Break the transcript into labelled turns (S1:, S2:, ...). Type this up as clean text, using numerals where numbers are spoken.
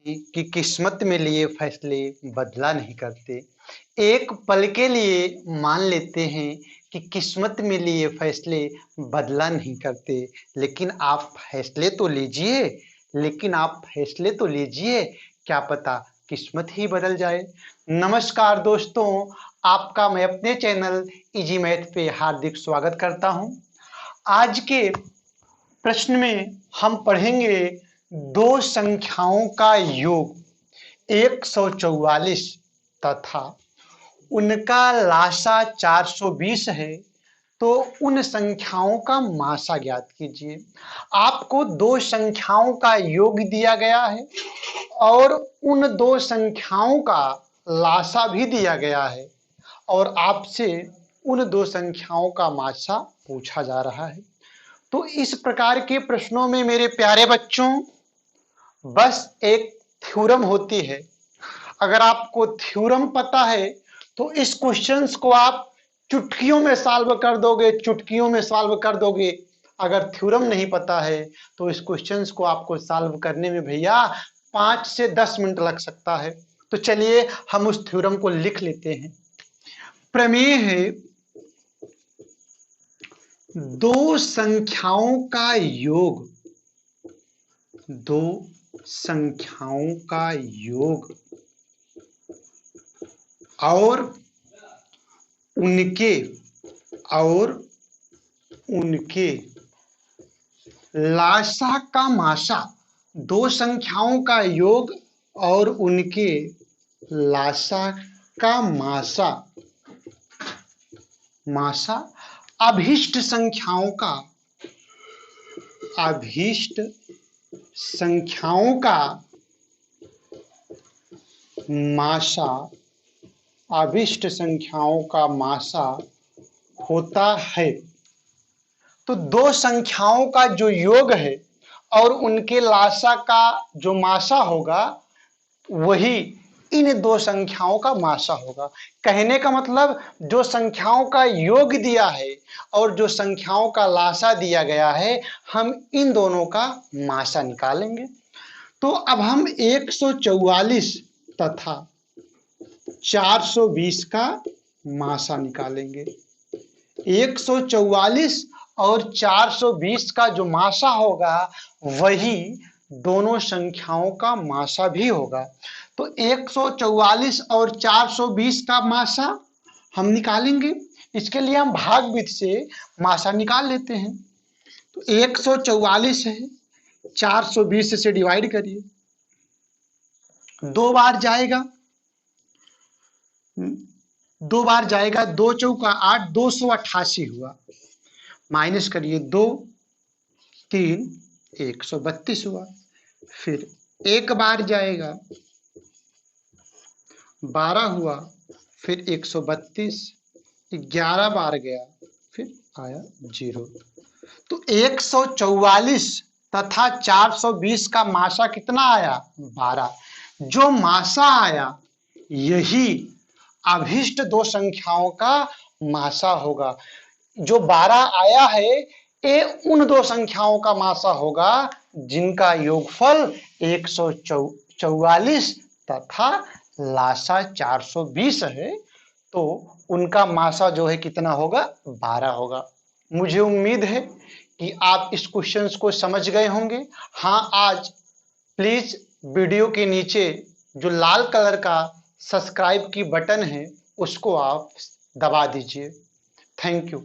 S1: कि किस्मत में लिए फैसले बदला नहीं करते। एक पल के लिए मान लेते हैं कि किस्मत में लिए फैसले बदला नहीं करते। लेकिन आप फैसले तो लीजिए, क्या पता किस्मत ही बदल जाए। नमस्कार दोस्तों, आपका मैं अपने चैनल इजी मैथ पे हार्दिक स्वागत करता हूं। आज के प्रश्न में हम पढ़ेंगे दो संख्याओं का योग 144 तथा उनका लासा 420 है, तो उन संख्याओं का मासा ज्ञात कीजिए। आपको दो संख्याओं का योग दिया गया है और उन दो संख्याओं का लासा भी दिया गया है और आपसे उन दो संख्याओं का मासा पूछा जा रहा है। तो इस प्रकार के प्रश्नों में मेरे प्यारे बच्चों बस एक थ्योरम होती है। अगर आपको थ्योरम पता है तो इस क्वेश्चंस को आप चुटकियों में सॉल्व कर दोगे। अगर थ्योरम नहीं पता है तो इस क्वेश्चंस को आपको सॉल्व करने में भैया 5 से 10 मिनट लग सकता है। तो चलिए हम उस थ्योरम को लिख लेते हैं। प्रमेय है दो संख्याओं का योग और उनके लासा का मासा। दो संख्याओं का योग और उनके लासा का मासा अभीष्ट संख्याओं का मासा होता है। तो दो संख्याओं का जो योग है और उनके लासा का जो मासा होगा वही इन दो संख्याओं का मासा होगा। कहने का मतलब जो संख्याओं का योग दिया है और जो संख्याओं का लासा दिया गया है, हम इन दोनों का मासा निकालेंगे। तो अब हम 144 तथा 420 का मासा निकालेंगे। 144 और 420 का जो मासा होगा वही दोनों संख्याओं का मासा भी होगा। तो 144 और 420 का मासा हम निकालेंगे। इसके लिए हम भागविधि से मासा निकाल लेते हैं। तो 144 है, 420 से डिवाइड करिए, 2 बार जाएगा, 2 चौका 8, 288 हुआ। माइनस करिए 2, 3, 132 हुआ। फिर एक बार जाएगा, 12 हुआ, फिर 132, 11 बार गया, फिर आया 0। तो 144 तथा 420 का मासा कितना आया? 12। जो मासा आया यही अभीष्ट दो संख्याओं का मासा होगा। जो 12 आया है ये उन दो संख्याओं का मासा होगा जिनका योगफल 144 तथा लासा 420 है। तो उनका मासा जो है कितना होगा? 12 होगा। मुझे उम्मीद है कि आप इस क्वेश्चन को समझ गए होंगे। हाँ, आज प्लीज वीडियो के नीचे जो लाल कलर का सब्सक्राइब की बटन है उसको आप दबा दीजिए। Thank you.